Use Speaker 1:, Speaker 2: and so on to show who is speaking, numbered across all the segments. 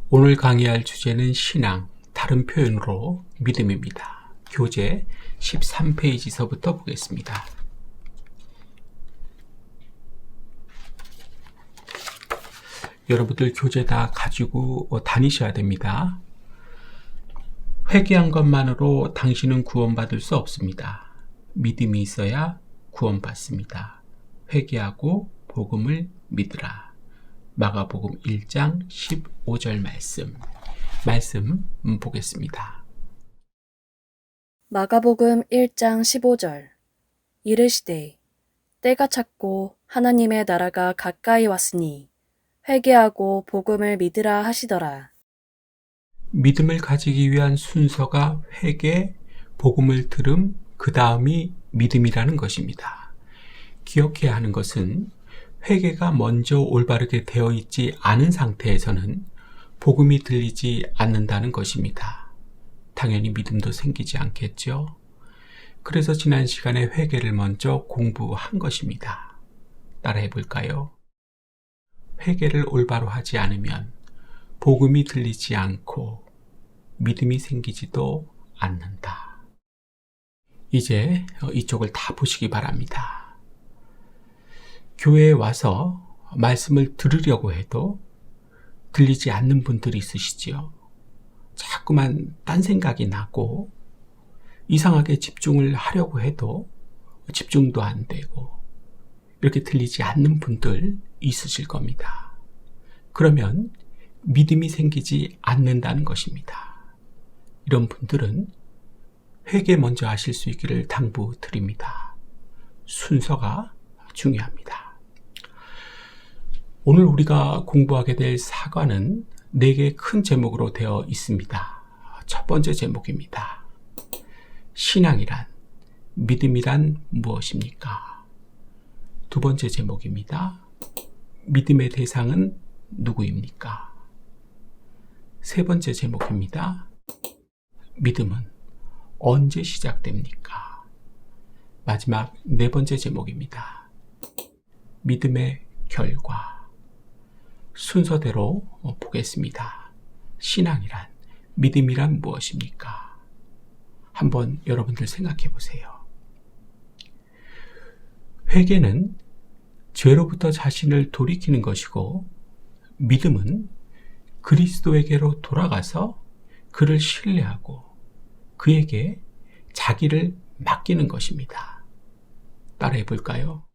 Speaker 1: 오늘 강의할 주제는 신앙, 다른 표현으로 믿음입니다. 교재 13페이지서부터 보겠습니다. 여러분들 교재 다 가지고 다니셔야 됩니다. 회개한 것만으로 당신은 구원받을 수 없습니다. 믿음이 있어야 구원받습니다. 회개하고 복음을 믿으라. 마가복음 1장 15절 말씀 보겠습니다.
Speaker 2: 마가복음 1장 15절 이르시되 때가 찼고 하나님의 나라가 가까이 왔으니 회개하고 복음을 믿으라 하시더라.
Speaker 1: 믿음을 가지기 위한 순서가 회개, 복음을 들음, 그 다음이 믿음이라는 것입니다. 기억해야 하는 것은 회개가 먼저 올바르게 되어 있지 않은 상태에서는 복음이 들리지 않는다는 것입니다. 당연히 믿음도 생기지 않겠죠. 그래서 지난 시간에 회개를 먼저 공부한 것입니다. 따라해 볼까요? 회개를 올바로 하지 않으면 복음이 들리지 않고 믿음이 생기지도 않는다. 이제 이쪽을 다 보시기 바랍니다. 교회에 와서 말씀을 들으려고 해도 들리지 않는 분들이 있으시지요. 자꾸만 딴 생각이 나고 이상하게 집중을 하려고 해도 집중도 안 되고 이렇게 들리지 않는 분들 있으실 겁니다. 그러면 믿음이 생기지 않는다는 것입니다. 이런 분들은 회개 먼저 하실 수 있기를 당부드립니다. 순서가 중요합니다. 오늘 우리가 공부하게 될 사과는 4개의 큰 제목으로 되어 있습니다. 첫 번째 제목입니다. 신앙이란, 믿음이란 무엇입니까? 두 번째 제목입니다. 믿음의 대상은 누구입니까? 세 번째 제목입니다. 믿음은 언제 시작됩니까? 마지막 4번째 제목입니다. 믿음의 결과. 순서대로 보겠습니다. 신앙이란, 믿음이란 무엇입니까? 한번 여러분들 생각해 보세요. 회개는 죄로부터 자신을 돌이키는 것이고, 믿음은 그리스도에게로 돌아가서 그를 신뢰하고 그에게 자기를 맡기는 것입니다. 따라해 볼까요?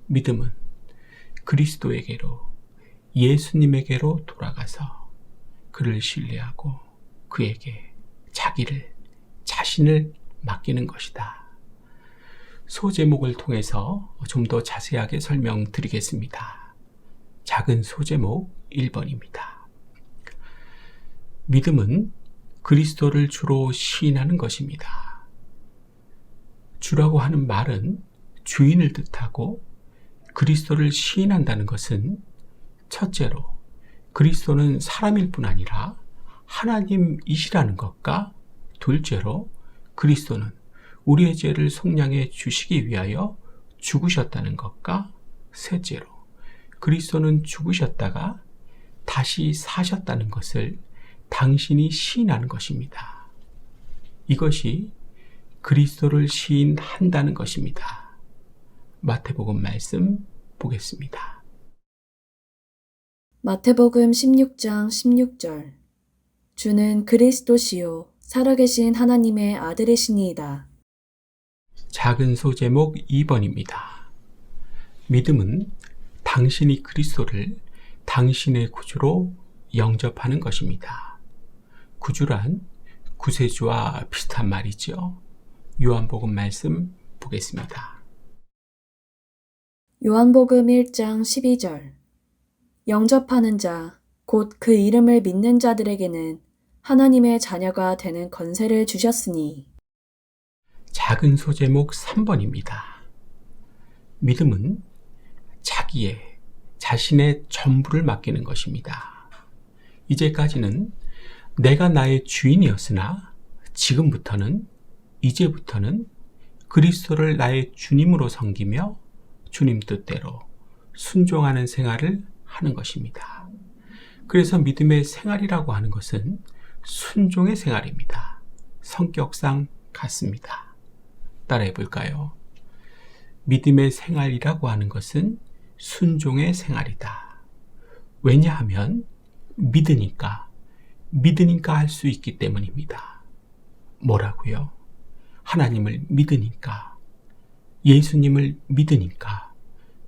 Speaker 1: 믿음은 그리스도에게로, 예수님에게로 돌아가서 그를 신뢰하고 그에게 자신을 맡기는 것이다. 소제목을 통해서 좀 더 자세하게 설명드리겠습니다. 작은 소제목 1번입니다. 믿음은 그리스도를 주로 시인하는 것입니다. 주라고 하는 말은 주인을 뜻하고, 그리스도를 시인한다는 것은 첫째로 그리스도는 사람일 뿐 아니라 하나님이시라는 것과, 둘째로 그리스도는 우리의 죄를 속량해 주시기 위하여 죽으셨다는 것과, 셋째로 그리스도는 죽으셨다가 다시 사셨다는 것을 당신이 시인하는 것입니다. 이것이 그리스도를 시인한다는 것입니다. 마태복음 말씀 보겠습니다.
Speaker 2: 마태복음 16장 16절 주는 그리스도시요 살아계신 하나님의 아들이시니이다.
Speaker 1: 작은 소제목 2번입니다. 믿음은 당신이 그리스도를 당신의 구주로 영접하는 것입니다. 구주란 구세주와 비슷한 말이죠. 요한복음 말씀 보겠습니다.
Speaker 2: 요한복음 1장 12절 영접하는 자, 곧 그 이름을 믿는 자들에게는 하나님의 자녀가 되는 권세를 주셨으니.
Speaker 1: 작은 소제목 3번입니다. 믿음은 자신의 전부를 맡기는 것입니다. 이제까지는 내가 나의 주인이었으나 이제부터는 그리스도를 나의 주님으로 섬기며 주님 뜻대로 순종하는 생활을 하는 것입니다. 그래서 믿음의 생활이라고 하는 것은 순종의 생활입니다. 성격상 같습니다. 따라해 볼까요? 믿음의 생활이라고 하는 것은 순종의 생활이다. 왜냐하면 믿으니까 할 수 있기 때문입니다. 뭐라고요? 하나님을 믿으니까, 예수님을 믿으니까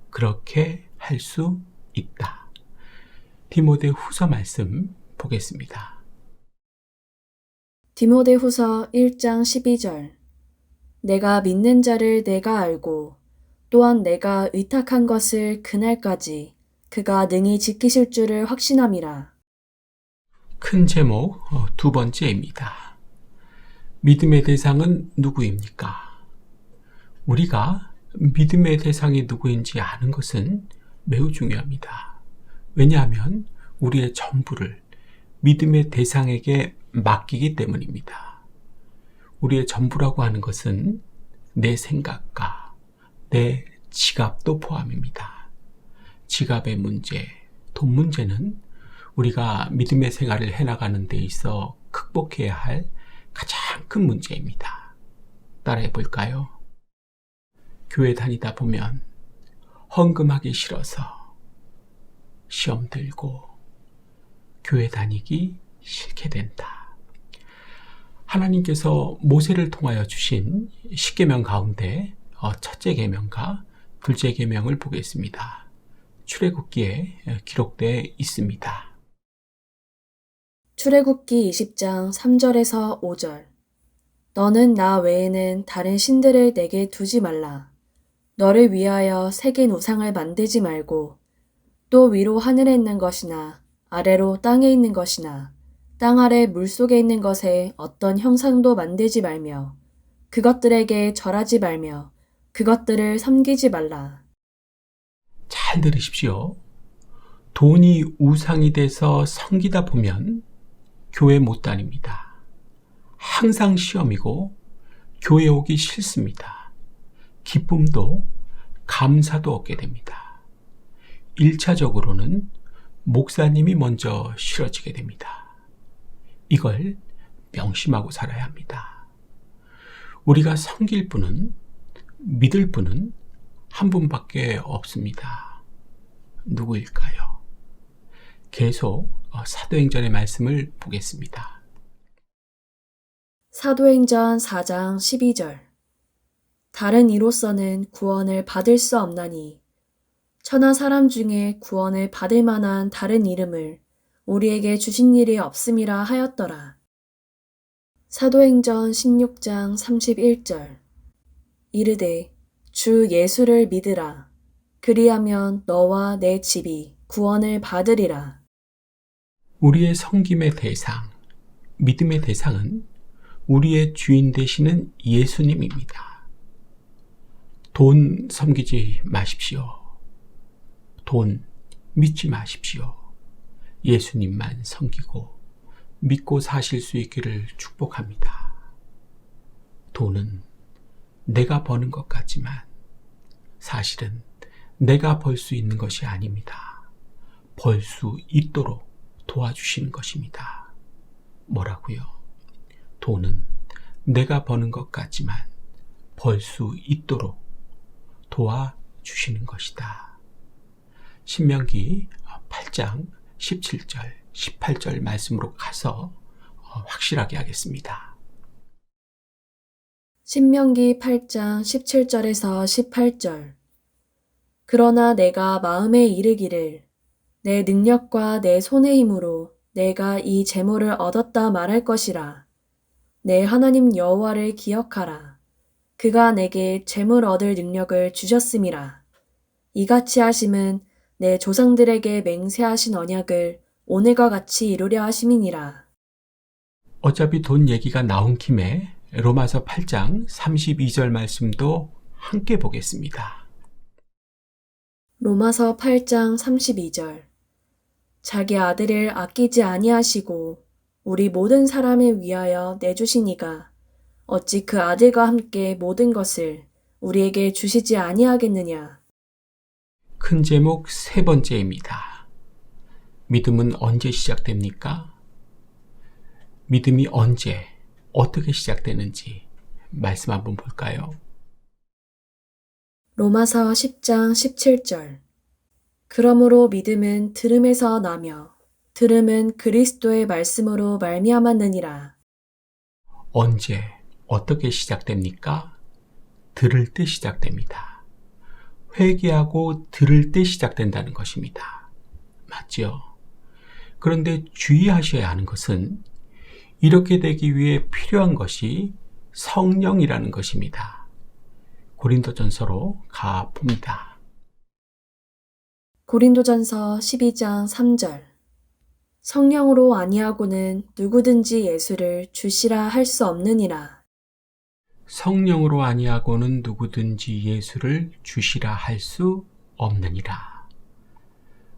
Speaker 1: 그렇게 할 수 있다. 디모데후서 말씀 보겠습니다.
Speaker 2: 디모데후서 1장 12절. 내가 믿는 자를 내가 알고 또한 내가 의탁한 것을 그날까지 그가 능히 지키실 줄을 확신함이라.
Speaker 1: 큰 제목 두 번째입니다. 믿음의 대상은 누구입니까? 우리가 믿음의 대상이 누구인지 아는 것은 매우 중요합니다. 왜냐하면 우리의 전부를 믿음의 대상에게 맡기기 때문입니다. 우리의 전부라고 하는 것은 내 생각과 내 지갑도 포함입니다. 지갑의 문제, 돈 문제는 우리가 믿음의 생활을 해나가는 데 있어 극복해야 할 가장 큰 문제입니다. 따라해 볼까요? 교회 다니다 보면 헌금하기 싫어서 시험 들고 교회 다니기 싫게 된다. 하나님께서 모세를 통하여 주신 10계명 가운데 첫째 계명과 둘째 계명을 보겠습니다. 출애굽기에 기록되어 있습니다.
Speaker 2: 출애굽기 20장 3절에서 5절. 너는 나 외에는 다른 신들을 내게 두지 말라. 너를 위하여 새긴 우상을 만들지 말고 또 위로 하늘에 있는 것이나 아래로 땅에 있는 것이나 땅 아래 물속에 있는 것에 어떤 형상도 만들지 말며 그것들에게 절하지 말며 그것들을 섬기지 말라.
Speaker 1: 잘 들으십시오. 돈이 우상이 돼서 섬기다 보면 교회 못 다닙니다. 항상 시험이고 교회 오기 싫습니다. 기쁨도 감사도 얻게 됩니다. 1차적으로는 목사님이 먼저 싫어지게 됩니다. 이걸 명심하고 살아야 합니다. 우리가 섬길 분은, 믿을 분은 한 분밖에 없습니다. 누구일까요? 계속 사도행전의 말씀을 보겠습니다.
Speaker 2: 사도행전 4장 12절. 다른 이로서는 구원을 받을 수 없나니 천하 사람 중에 구원을 받을 만한 다른 이름을 우리에게 주신 일이 없음이라 하였더라. 사도행전 16장 31절. 이르되 주 예수를 믿으라. 그리하면 너와 내 집이 구원을 받으리라.
Speaker 1: 우리의 섬김의 대상, 믿음의 대상은 우리의 주인 되시는 예수님입니다. 돈 섬기지 마십시오. 돈 믿지 마십시오. 예수님만 섬기고 믿고 사실 수 있기를 축복합니다. 돈은 내가 버는 것 같지만 사실은 내가 벌 수 있는 것이 아닙니다. 벌 수 있도록 도와주시는 것입니다. 뭐라고요? 돈은 내가 버는 것 같지만 벌 수 있도록 도와주시는 것이다. 신명기 8장 17절, 18절 말씀으로 가서 확실하게 하겠습니다.
Speaker 2: 신명기 8장 17절에서 18절. 그러나 내가 마음에 이르기를 내 능력과 내 손의 힘으로 내가 이 재물을 얻었다 말할 것이라. 내 하나님 여호와를 기억하라. 그가 내게 재물 얻을 능력을 주셨음이라. 이같이 하심은 내 조상들에게 맹세하신 언약을 오늘과 같이 이루려 하심이니라.
Speaker 1: 어차피 돈 얘기가 나온 김에 로마서 8장 32절 말씀도 함께 보겠습니다.
Speaker 2: 로마서 8장 32절. 자기 아들을 아끼지 아니하시고 우리 모든 사람을 위하여 내주신 이가 어찌 그 아들과 함께 모든 것을 우리에게 주시지 아니하겠느냐.
Speaker 1: 큰 제목 세 번째입니다. 믿음은 언제 시작됩니까? 믿음이 언제, 어떻게 시작되는지 말씀 한번 볼까요?
Speaker 2: 로마서 10장 17절. 그러므로 믿음은 들음에서 나며 들음은 그리스도의 말씀으로 말미암았느니라.
Speaker 1: 언제, 어떻게 시작됩니까? 들을 때 시작됩니다. 회개하고 들을 때 시작된다는 것입니다. 맞죠? 그런데 주의하셔야 하는 것은 이렇게 되기 위해 필요한 것이 성령이라는 것입니다. 고린도전서로 가봅니다.
Speaker 2: 고린도전서 12장 3절. 성령으로 아니하고는 누구든지 예수를 주시라 할 수 없느니라.
Speaker 1: 성령으로 아니하고는 누구든지 예수를 주시라 할 수 없느니라.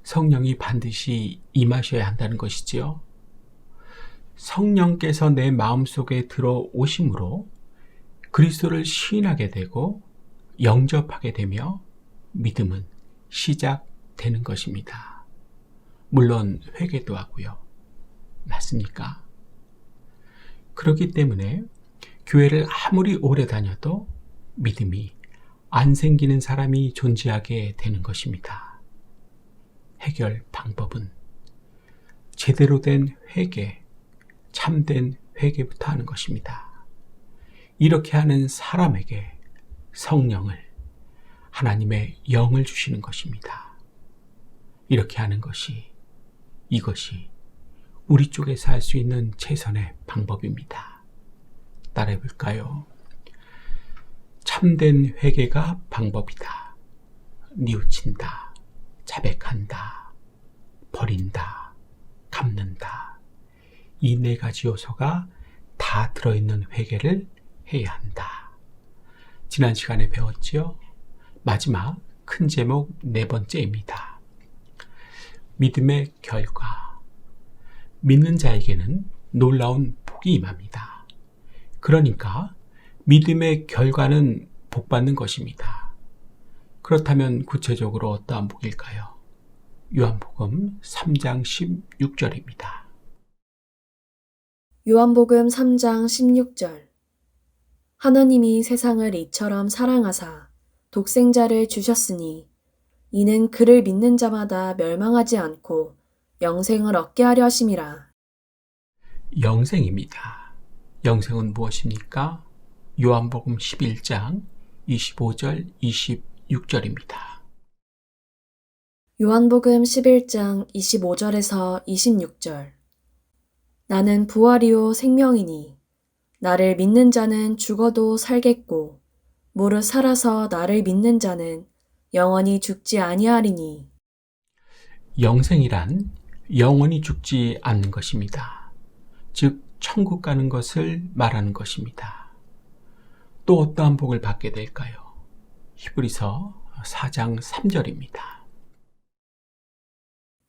Speaker 1: 성령이 반드시 임하셔야 한다는 것이지요. 성령께서 내 마음속에 들어오심으로 그리스도를 시인하게 되고 영접하게 되며 믿음은 시작되는 것입니다. 물론 회개도 하고요. 맞습니까? 그렇기 때문에 교회를 아무리 오래 다녀도 믿음이 안 생기는 사람이 존재하게 되는 것입니다. 해결 방법은 제대로 된 회개, 참된 회개부터 하는 것입니다. 이렇게 하는 사람에게 성령을, 하나님의 영을 주시는 것입니다. 이렇게 하는 것이, 이것이 우리 쪽에서 할 수 있는 최선의 방법입니다. 따라해 볼까요? 참된 회개가 방법이다. 뉘우친다, 자백한다, 버린다, 갚는다. 이 네 가지 요소가 다 들어있는 회개를 해야 한다. 지난 시간에 배웠지요? 마지막 큰 제목 네 번째입니다. 믿음의 결과. 믿는 자에게는 놀라운 복이 임합니다. 그러니까 믿음의 결과는 복받는 것입니다. 그렇다면 구체적으로 어떠한 복일까요? 요한복음 3장 16절입니다.
Speaker 2: 요한복음 3장 16절. 하나님이 세상을 이처럼 사랑하사 독생자를 주셨으니 이는 그를 믿는 자마다 멸망하지 않고 영생을 얻게 하려 하심이라.
Speaker 1: 영생입니다. 영생은 무엇입니까? 요한복음 11장 25절 26절입니다.
Speaker 2: 요한복음 11장 25절에서 26절. 나는 부활이요 생명이니 나를 믿는 자는 죽어도 살겠고 무릇 살아서 나를 믿는 자는 영원히 죽지 아니하리니.
Speaker 1: 영생이란 영원히 죽지 않는 것입니다. 즉 천국 가는 것을 말하는 것입니다. 또 어떠한 복을 받게 될까요? 히브리서 4장 3절입니다.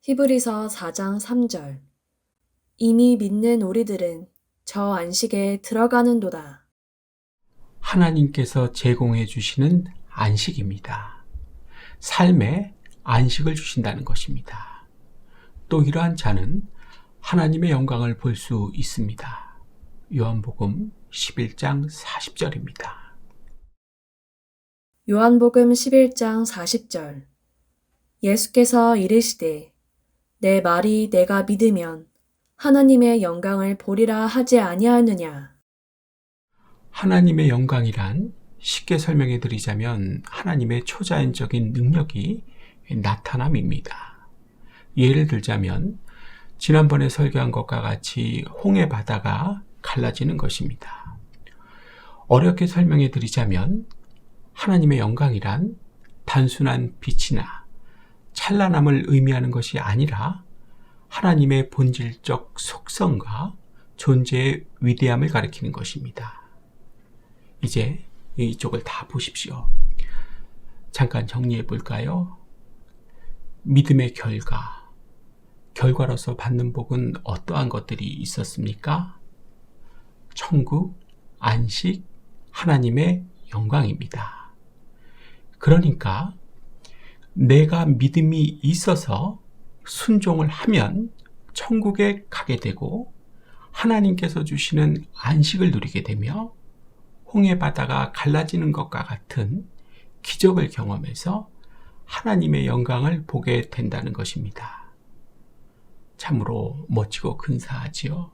Speaker 2: 히브리서 4장 3절. 이미 믿는 우리들은 저 안식에 들어가는도다.
Speaker 1: 하나님께서 제공해 주시는 안식입니다. 삶에 안식을 주신다는 것입니다. 또 이러한 자는 하나님의 영광을 볼 수 있습니다. 요한복음 11장 40절입니다.
Speaker 2: 요한복음 11장 40절. 예수께서 이르시되 내 말이 내가 믿으면 하나님의 영광을 보리라 하지 아니하느냐.
Speaker 1: 하나님의 영광이란 쉽게 설명해 드리자면 하나님의 초자연적인 능력이 나타남입니다. 예를 들자면 지난번에 설교한 것과 같이 홍해 바다가 갈라지는 것입니다. 어렵게 설명해 드리자면 하나님의 영광이란 단순한 빛이나 찬란함을 의미하는 것이 아니라 하나님의 본질적 속성과 존재의 위대함을 가리키는 것입니다. 이제 이쪽을 다 보십시오. 잠깐 정리해 볼까요? 믿음의 결과로서 받는 복은 어떠한 것들이 있었습니까? 천국, 안식, 하나님의 영광입니다. 그러니까 내가 믿음이 있어서 순종을 하면 천국에 가게 되고 하나님께서 주시는 안식을 누리게 되며 홍해 바다가 갈라지는 것과 같은 기적을 경험해서 하나님의 영광을 보게 된다는 것입니다. 참으로 멋지고 근사하지요.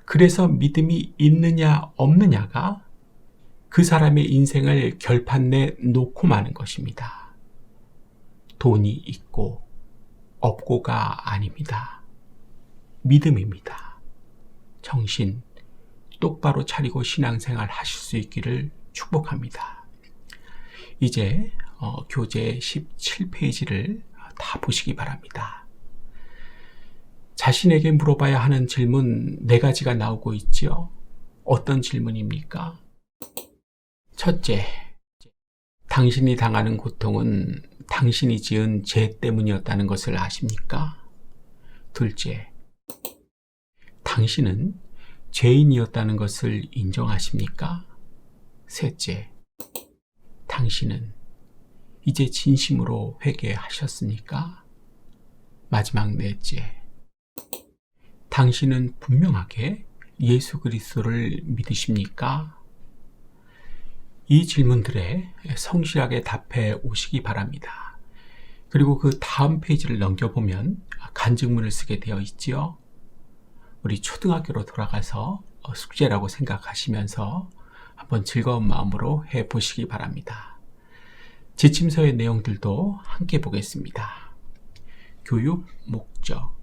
Speaker 1: 그래서 믿음이 있느냐 없느냐가 그 사람의 인생을 결판내 놓고 마는 것입니다. 돈이 있고 없고가 아닙니다. 믿음입니다. 정신 똑바로 차리고 신앙생활 하실 수 있기를 축복합니다. 이제 교재 17페이지를 다 보시기 바랍니다. 자신에게 물어봐야 하는 질문 4가지가 나오고 있지요. 어떤 질문입니까? 첫째, 당신이 당하는 고통은 당신이 지은 죄 때문이었다는 것을 아십니까? 둘째, 당신은 죄인이었다는 것을 인정하십니까? 셋째, 당신은 이제 진심으로 회개하셨습니까? 마지막 넷째, 당신은 분명하게 예수 그리스도를 믿으십니까? 이 질문들에 성실하게 답해 오시기 바랍니다. 그리고 그 다음 페이지를 넘겨보면 간증문을 쓰게 되어 있지요. 우리 초등학교로 돌아가서 숙제라고 생각하시면서 한번 즐거운 마음으로 해보시기 바랍니다. 지침서의 내용들도 함께 보겠습니다. 교육 목적,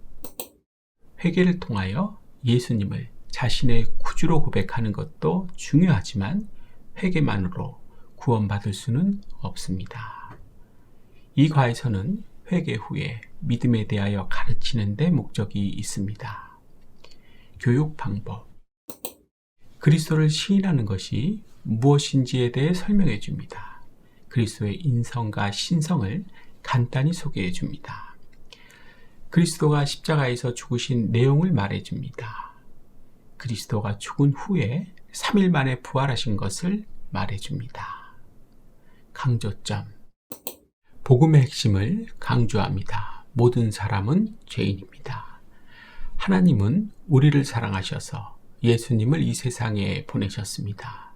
Speaker 1: 회개를 통하여 예수님을 자신의 구주로 고백하는 것도 중요하지만 회개만으로 구원받을 수는 없습니다. 이 과에서는 회개 후에 믿음에 대하여 가르치는 데 목적이 있습니다. 교육 방법, 그리스도를 시인하는 것이 무엇인지에 대해 설명해 줍니다. 그리스도의 인성과 신성을 간단히 소개해 줍니다. 그리스도가 십자가에서 죽으신 내용을 말해 줍니다. 그리스도가 죽은 후에 3일 만에 부활하신 것을 말해 줍니다. 강조점, 복음의 핵심을 강조합니다. 모든 사람은 죄인입니다. 하나님은 우리를 사랑하셔서 예수님을 이 세상에 보내셨습니다.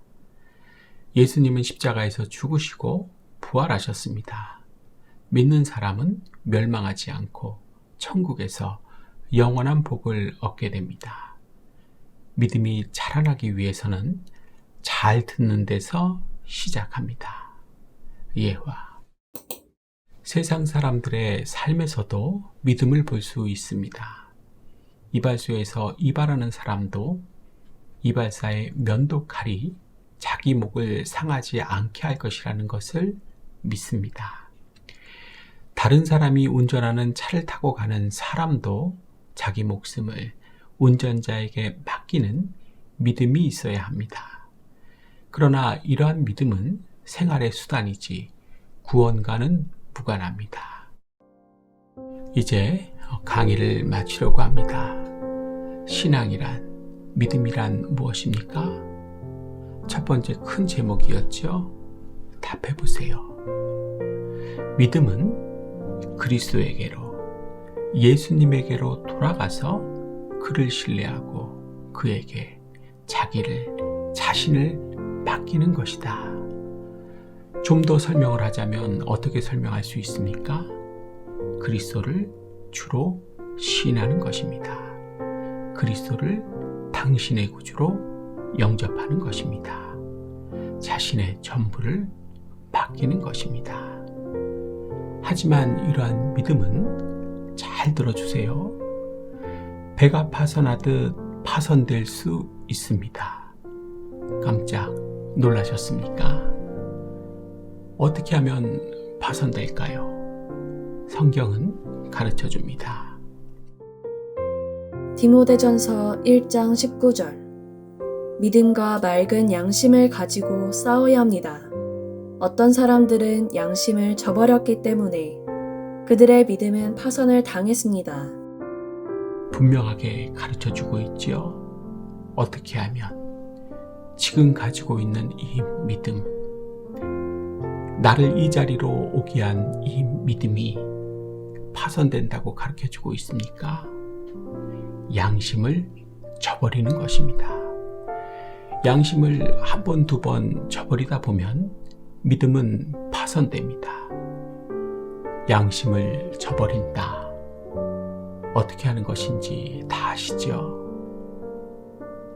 Speaker 1: 예수님은 십자가에서 죽으시고 부활하셨습니다. 믿는 사람은 멸망하지 않고 천국에서 영원한 복을 얻게 됩니다. 믿음이 자라나기 위해서는 잘 듣는 데서 시작합니다. 예화, 세상 사람들의 삶에서도 믿음을 볼 수 있습니다. 이발소에서 이발하는 사람도 이발사의 면도칼이 자기 목을 상하지 않게 할 것이라는 것을 믿습니다. 다른 사람이 운전하는 차를 타고 가는 사람도 자기 목숨을 운전자에게 맡기는 믿음이 있어야 합니다. 그러나 이러한 믿음은 생활의 수단이지 구원과는 무관합니다. 이제 강의를 마치려고 합니다. 신앙이란, 믿음이란 무엇입니까? 첫 번째 큰 제목이었죠. 답해보세요. 믿음은 그리스도에게로, 예수님에게로 돌아가서 그를 신뢰하고 그에게 자신을 맡기는 것이다. 좀 더 설명을 하자면 어떻게 설명할 수 있습니까? 그리스도를 주로 시인하는 것입니다. 그리스도를 당신의 구주로 영접하는 것입니다. 자신의 전부를 맡기는 것입니다. 하지만 이러한 믿음은 잘 들어주세요. 배가 파선하듯 파선될 수 있습니다. 깜짝 놀라셨습니까? 어떻게 하면 파선될까요? 성경은 가르쳐 줍니다.
Speaker 2: 디모데전서 1장 19절, 믿음과 맑은 양심을 가지고 싸워야 합니다. 어떤 사람들은 양심을 저버렸기 때문에 그들의 믿음은 파선을 당했습니다.
Speaker 1: 분명하게 가르쳐주고 있지요. 어떻게 하면 지금 가지고 있는 이 믿음, 나를 이 자리로 오게 한 이 믿음이 파손된다고 가르쳐주고 있습니까? 양심을 저버리는 것입니다. 양심을 한 번, 두 번 저버리다 보면 믿음은 파손됩니다. 양심을 저버린다. 어떻게 하는 것인지 다 아시죠?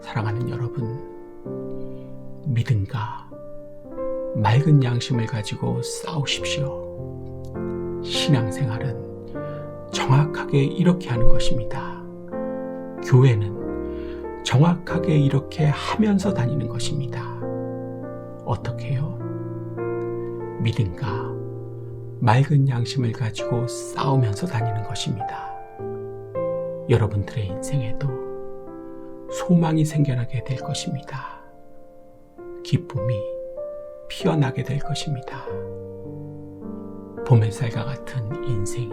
Speaker 1: 사랑하는 여러분, 믿음과 맑은 양심을 가지고 싸우십시오. 신앙생활은 정확하게 이렇게 하는 것입니다. 교회는 정확하게 이렇게 하면서 다니는 것입니다. 어떻게요? 믿음과 맑은 양심을 가지고 싸우면서 다니는 것입니다. 여러분들의 인생에도 소망이 생겨나게 될 것입니다. 기쁨이 피어나게 될 것입니다. 봄 햇살과 같은 인생이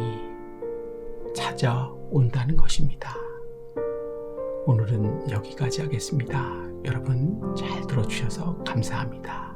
Speaker 1: 찾아온다는 것입니다. 오늘은 여기까지 하겠습니다. 여러분 잘 들어주셔서 감사합니다.